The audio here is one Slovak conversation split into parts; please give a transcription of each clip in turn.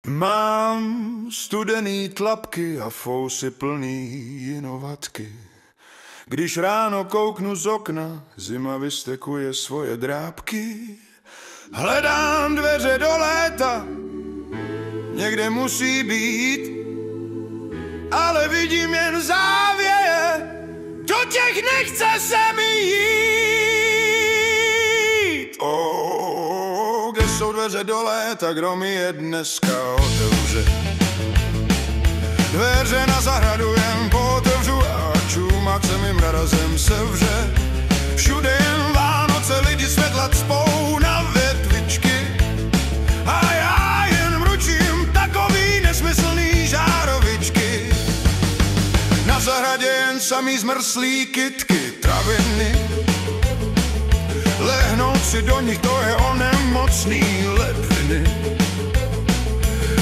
Mám studený tlapky a fousy plný jinovatky. Když ráno kouknu z okna, zima vystekuje svoje drápky. Hledám dveře do léta, někde musí být, ale vidím jen závěje, do těch nechce se mi jít. Kde jsou dveře do léta, kdo mi je dneska otevře? Dveře na zahradu jen pootevřu a čumák se mým razem sevře. Všude jen Vánoce, lidi světla cpou na větvičky a já jen mručím takový nesmyslný žárovičky. Na zahradě jen samý zmrslý kytky, traviny. Lehnout si do nich, to je onemocný ledviny.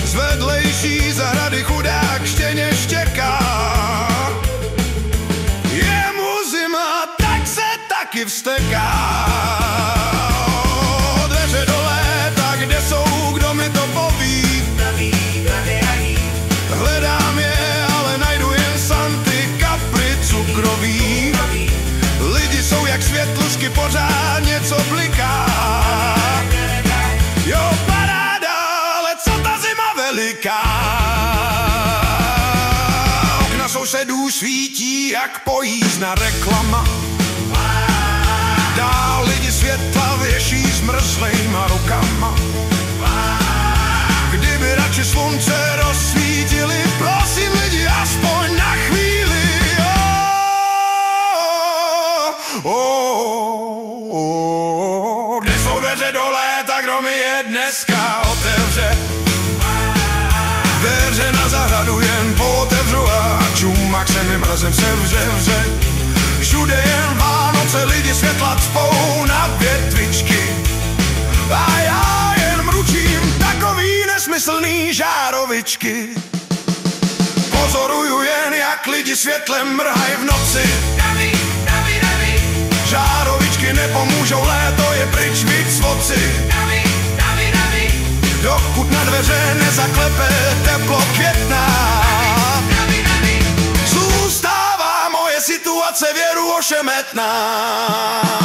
Z vedlejší zahrady chudák štěně štěká. Je mu zima, tak se taky vzteká. Dveře do léta, kde jsou, kdo mi to poví? Hledám je, ale najdu jen Santy, Capri, cukroví. Lidi jsou jak světlušky, pořád něco bliká. Jo, paráda, ale co ta zima veliká. Okna sousedů svítí jak pojízdná reklama. Dál lidi světla věší zmrzlejma rukama. Kdyby radši slunce rozsvítili, prosím lidi, aspoň na chvíli. Kde jsou dveře do léta, kdo mi je dneska otevře? Dveře na zahradu jen pootevřu a čumák se mým razem sevře. Všude jen Vánoce, lidi světla cpou na větvičky a já jen mručím takový nesmyslný žárovičky. Pozoruju jen, jak lidi světlem mrhají v noci. Žárovičky nepomůžou, léto je pryč, víc voci. Dokud na dveře nezaklepe teplo května, zůstává moje situace věru ošemetná.